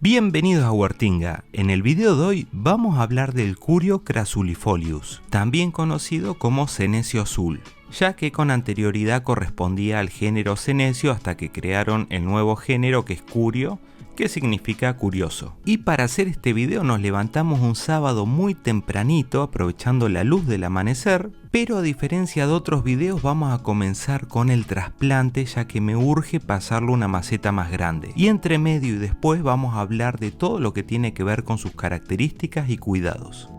Bienvenidos a Huertinga. En el video de hoy vamos a hablar del Curio crassulifolius, también conocido como senecio azul, ya que con anterioridad correspondía al género senecio hasta que crearon el nuevo género que es Curio, que significa curioso. Y para hacer este video nos levantamos un sábado muy tempranito aprovechando la luz del amanecer, pero a diferencia de otros videos vamos a comenzar con el trasplante, ya que me urge pasarlo a una maceta más grande. Y entre medio y después vamos a hablar de todo lo que tiene que ver con sus características y cuidados.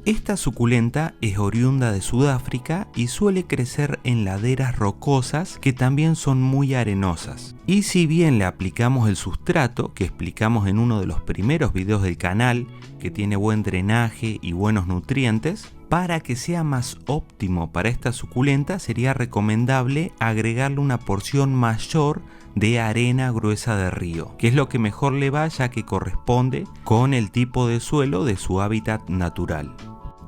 Esta suculenta es oriunda de Sudáfrica y suele crecer en laderas rocosas que también son muy arenosas. Y si bien le aplicamos el sustrato, que explicamos en uno de los primeros videos del canal, que tiene buen drenaje y buenos nutrientes, para que sea más óptimo para esta suculenta sería recomendable agregarle una porción mayor de arena gruesa de río, que es lo que mejor le va ya que corresponde con el tipo de suelo de su hábitat natural.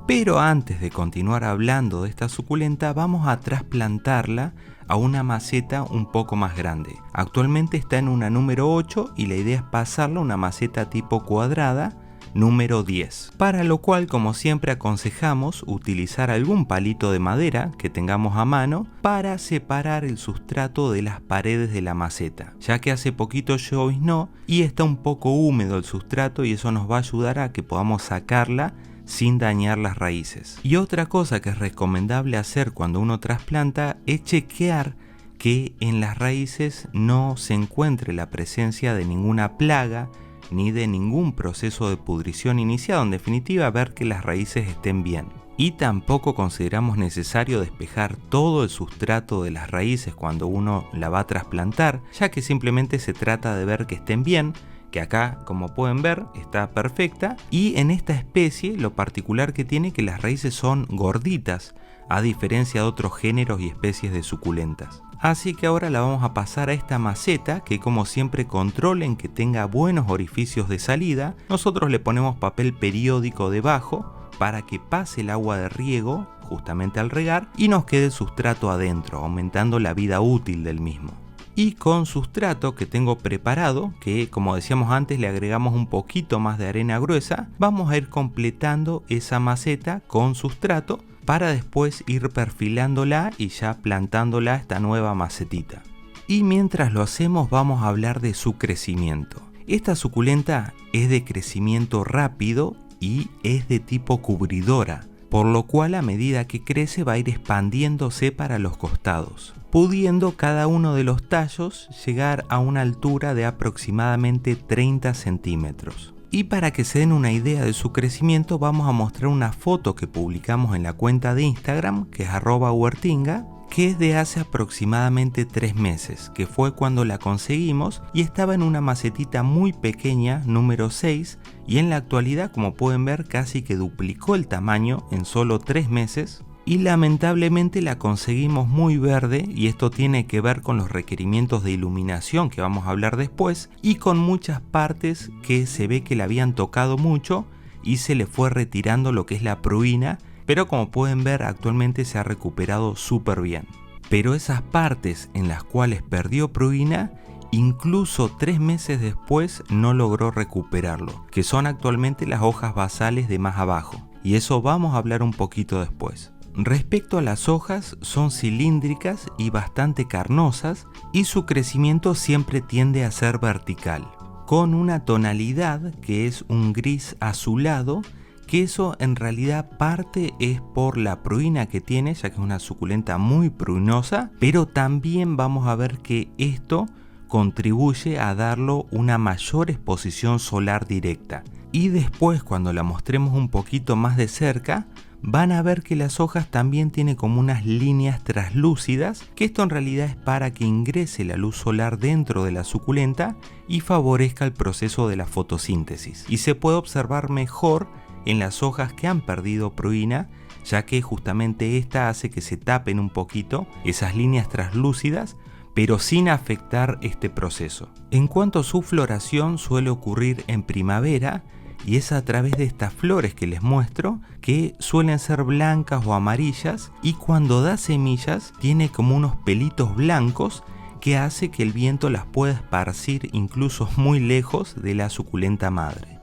Pero antes de continuar hablando de esta suculenta, vamos a trasplantarla a una maceta un poco más grande. Actualmente está en una número 8 y la idea es pasarla a una maceta tipo cuadrada número 10. Para lo cual, como siempre, aconsejamos utilizar algún palito de madera que tengamos a mano para separar el sustrato de las paredes de la maceta, ya que hace poquito lloviznó y está un poco húmedo el sustrato y eso nos va a ayudar a que podamos sacarla sin dañar las raíces. Y otra cosa que es recomendable hacer cuando uno trasplanta es chequear que en las raíces no se encuentre la presencia de ninguna plaga ni de ningún proceso de pudrición iniciado, en definitiva ver que las raíces estén bien. Y tampoco consideramos necesario despejar todo el sustrato de las raíces cuando uno la va a trasplantar, ya que simplemente se trata de ver que estén bien, que acá, como pueden ver, está perfecta. Y en esta especie lo particular que tiene que las raíces son gorditas, a diferencia de otros géneros y especies de suculentas. Así que ahora la vamos a pasar a esta maceta que, como siempre, controlen que tenga buenos orificios de salida. Nosotros le ponemos papel periódico debajo para que pase el agua de riego justamente al regar y nos quede el sustrato adentro, aumentando la vida útil del mismo. Y con sustrato que tengo preparado, que como decíamos antes le agregamos un poquito más de arena gruesa, vamos a ir completando esa maceta con sustrato para después ir perfilándola y ya plantándola a esta nueva macetita. Y mientras lo hacemos vamos a hablar de su crecimiento. Esta suculenta es de crecimiento rápido y es de tipo cubridora, por lo cual a medida que crece va a ir expandiéndose para los costados, pudiendo cada uno de los tallos llegar a una altura de aproximadamente 30 centímetros. Y para que se den una idea de su crecimiento vamos a mostrar una foto que publicamos en la cuenta de Instagram, que es @huertinga, que es de hace aproximadamente 3 meses, que fue cuando la conseguimos y estaba en una macetita muy pequeña, número 6, y en la actualidad, como pueden ver, casi que duplicó el tamaño en solo 3 meses. Y lamentablemente la conseguimos muy verde, y esto tiene que ver con los requerimientos de iluminación que vamos a hablar después, y con muchas partes que se ve que le habían tocado mucho y se le fue retirando lo que es la pruina, pero como pueden ver actualmente se ha recuperado súper bien. Pero esas partes en las cuales perdió pruina, incluso 3 meses después no logró recuperarlo, que son actualmente las hojas basales de más abajo, y eso vamos a hablar un poquito después. Respecto a las hojas, son cilíndricas y bastante carnosas y su crecimiento siempre tiende a ser vertical, con una tonalidad que es un gris azulado, que eso en realidad parte es por la pruina que tiene, ya que es una suculenta muy pruinosa, pero también vamos a ver que esto contribuye a darlo una mayor exposición solar directa. Y después, cuando la mostremos un poquito más de cerca, van a ver que las hojas también tienen como unas líneas translúcidas, que esto en realidad es para que ingrese la luz solar dentro de la suculenta y favorezca el proceso de la fotosíntesis. Y se puede observar mejor en las hojas que han perdido pruina, ya que justamente esta hace que se tapen un poquito esas líneas translúcidas, pero sin afectar este proceso. En cuanto a su floración, suele ocurrir en primavera y es a través de estas flores que les muestro, que suelen ser blancas o amarillas, y cuando da semillas tiene como unos pelitos blancos que hace que el viento las pueda esparcir incluso muy lejos de la suculenta madre.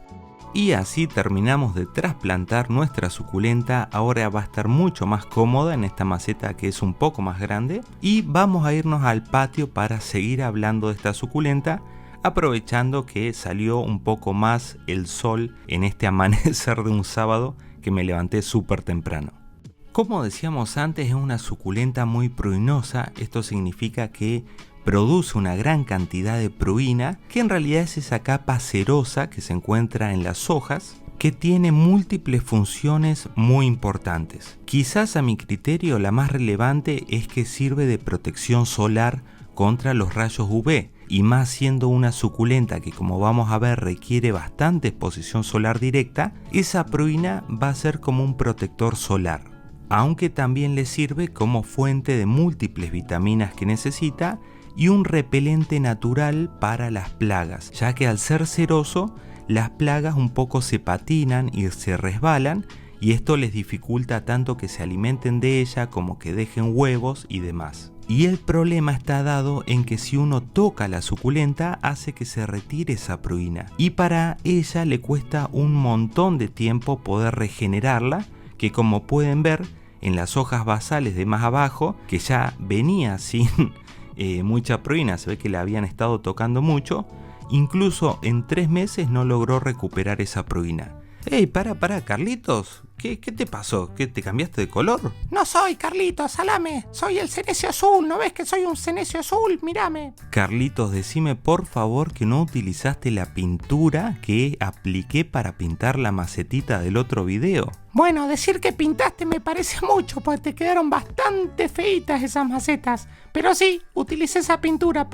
Y así terminamos de trasplantar nuestra suculenta. Ahora va a estar mucho más cómoda en esta maceta que es un poco más grande, y vamos a irnos al patio para seguir hablando de esta suculenta, aprovechando que salió un poco más el sol en este amanecer de un sábado que me levanté súper temprano. Como decíamos antes, es una suculenta muy pruinosa. Esto significa que produce una gran cantidad de pruina, que en realidad es esa capa cerosa que se encuentra en las hojas, que tiene múltiples funciones muy importantes. Quizás a mi criterio la más relevante es que sirve de protección solar contra los rayos UV, y más siendo una suculenta que, como vamos a ver, requiere bastante exposición solar directa, esa pruina va a ser como un protector solar, aunque también le sirve como fuente de múltiples vitaminas que necesita y un repelente natural para las plagas, ya que al ser ceroso, las plagas un poco se patinan y se resbalan, y esto les dificulta tanto que se alimenten de ella como que dejen huevos y demás. Y el problema está dado en que si uno toca la suculenta hace que se retire esa pruina, y para ella le cuesta un montón de tiempo poder regenerarla, que como pueden ver en las hojas basales de más abajo, que ya venía sin mucha pruina, se ve que la habían estado tocando mucho, incluso en 3 meses no logró recuperar esa pruina. ¡Ey, para, Carlitos! ¿Qué te pasó? ¿Qué, te cambiaste de color? No soy Carlitos, salame. Soy el cenecio azul. ¿No ves que soy un cenecio azul? Mírame. Carlitos, decime por favor que no utilizaste la pintura que apliqué para pintar la macetita del otro video. Bueno, decir que pintaste me parece mucho, porque te quedaron bastante feitas esas macetas. Pero sí, utilicé esa pintura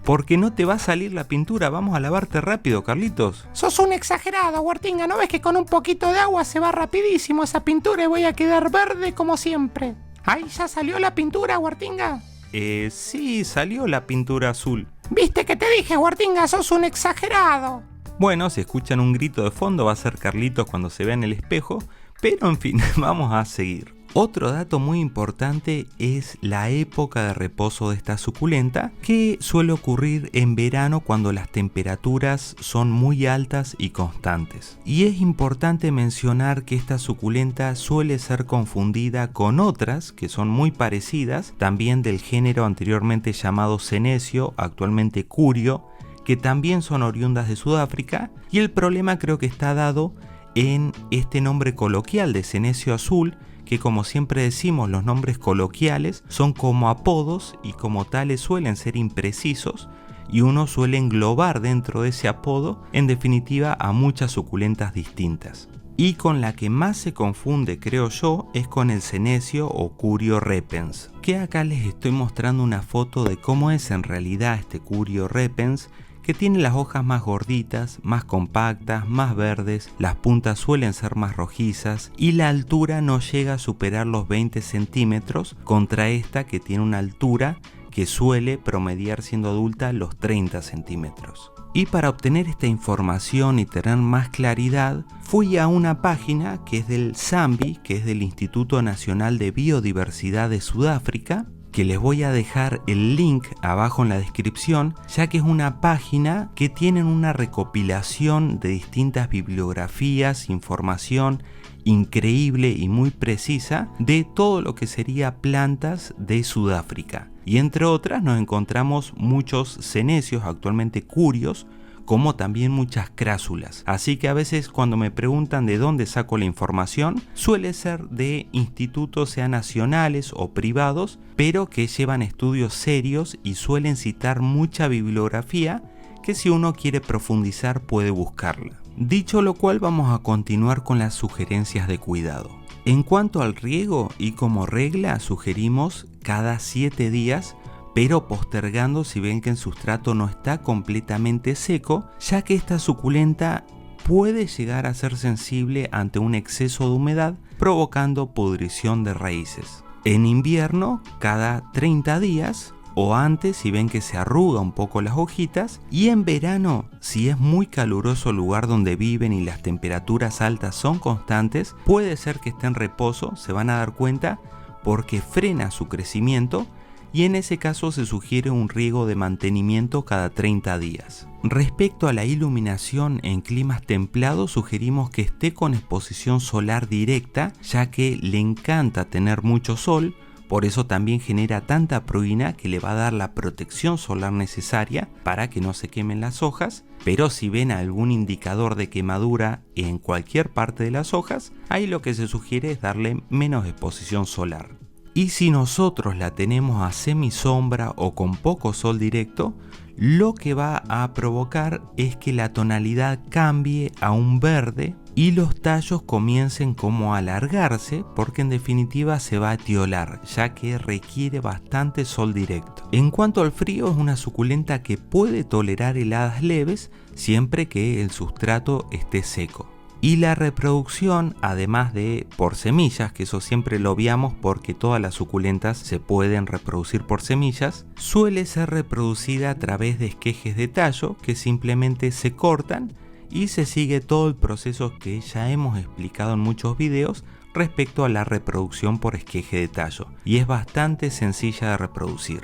Porque no te va a salir la pintura. Vamos a lavarte rápido, Carlitos. Sos un exagerado, Huertinga. ¿No ves que con un poquito de agua se va rapidísimo esa pintura y voy a quedar verde como siempre? ¡Ay, ya salió la pintura, Huertinga! Sí, salió la pintura azul. ¿Viste que te dije, Huertinga? Sos un exagerado. Bueno, si escuchan un grito de fondo va a ser Carlitos cuando se vea en el espejo, pero en fin, vamos a seguir. Otro dato muy importante es la época de reposo de esta suculenta, que suele ocurrir en verano cuando las temperaturas son muy altas y constantes. Y es importante mencionar que esta suculenta suele ser confundida con otras que son muy parecidas, también del género anteriormente llamado senecio, actualmente curio, que también son oriundas de Sudáfrica, y el problema creo que está dado en este nombre coloquial de senecio azul, que como siempre decimos, los nombres coloquiales son como apodos y como tales suelen ser imprecisos, y uno suele englobar dentro de ese apodo, en definitiva, a muchas suculentas distintas. Y con la que más se confunde, creo yo, es con el senecio o curio repens, que acá les estoy mostrando una foto de cómo es en realidad este curio repens, que tiene las hojas más gorditas, más compactas, más verdes, las puntas suelen ser más rojizas y la altura no llega a superar los 20 centímetros contra esta que tiene una altura que suele promediar siendo adulta los 30 centímetros. Y para obtener esta información y tener más claridad, fui a una página que es del SAMBI, que es del Instituto Nacional de Biodiversidad de Sudáfrica, que les voy a dejar el link abajo en la descripción, ya que es una página que tiene una recopilación de distintas bibliografías, información increíble y muy precisa de todo lo que sería plantas de Sudáfrica. Y entre otras nos encontramos muchos senecios, actualmente curios, como también muchas crásulas. Así que a veces cuando me preguntan de dónde saco la información, suele ser de institutos, sean nacionales o privados, pero que llevan estudios serios y suelen citar mucha bibliografía que si uno quiere profundizar puede buscarla. Dicho lo cual, vamos a continuar con las sugerencias de cuidado. En cuanto al riego, y como regla sugerimos cada 7 días, pero postergando si ven que el sustrato no está completamente seco, ya que esta suculenta puede llegar a ser sensible ante un exceso de humedad, provocando pudrición de raíces. En invierno, cada 30 días, o antes si ven que se arruga un poco las hojitas. Y en verano, si es muy caluroso el lugar donde viven y las temperaturas altas son constantes, puede ser que esté en reposo, se van a dar cuenta porque frena su crecimiento, y en ese caso se sugiere un riego de mantenimiento cada 30 días. Respecto a la iluminación en climas templados, sugerimos que esté con exposición solar directa, ya que le encanta tener mucho sol, por eso también genera tanta proteína que le va a dar la protección solar necesaria para que no se quemen las hojas. Pero si ven algún indicador de quemadura en cualquier parte de las hojas, ahí lo que se sugiere es darle menos exposición solar. Y si nosotros la tenemos a semisombra o con poco sol directo, lo que va a provocar es que la tonalidad cambie a un verde y los tallos comiencen como a alargarse, porque en definitiva se va a etiolar, ya que requiere bastante sol directo. En cuanto al frío, es una suculenta que puede tolerar heladas leves siempre que el sustrato esté seco. Y la reproducción, además de por semillas, que eso siempre lo obviamos porque todas las suculentas se pueden reproducir por semillas, suele ser reproducida a través de esquejes de tallo que simplemente se cortan y se sigue todo el proceso que ya hemos explicado en muchos videos respecto a la reproducción por esqueje de tallo, y es bastante sencilla de reproducir.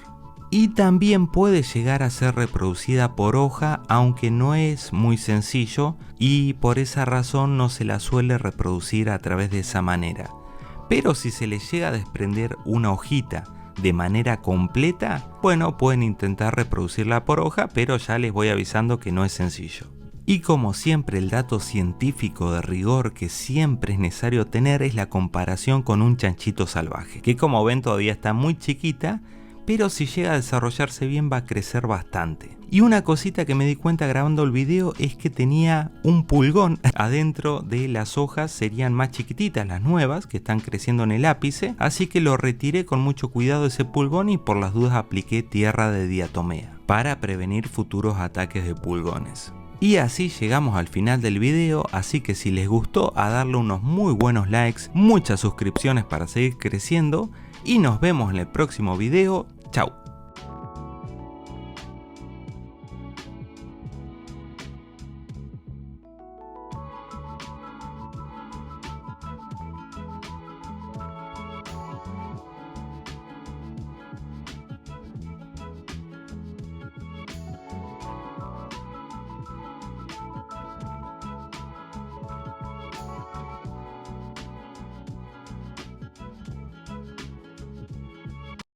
Y también puede llegar a ser reproducida por hoja, aunque no es muy sencillo y por esa razón no se la suele reproducir a través de esa manera. Pero si se le llega a desprender una hojita de manera completa, bueno, pueden intentar reproducirla por hoja, pero ya les voy avisando que no es sencillo. Y como siempre, el dato científico de rigor que siempre es necesario tener es la comparación con un chanchito salvaje, que como ven todavía está muy chiquita, pero si llega a desarrollarse bien va a crecer bastante. Y una cosita que me di cuenta grabando el video es que tenía un pulgón adentro de las hojas, serían más chiquititas las nuevas que están creciendo en el ápice, así que lo retiré con mucho cuidado ese pulgón y por las dudas apliqué tierra de diatomea para prevenir futuros ataques de pulgones. Y así llegamos al final del video, así que si les gustó, a darle unos muy buenos likes, muchas suscripciones para seguir creciendo y nos vemos en el próximo video. Chau.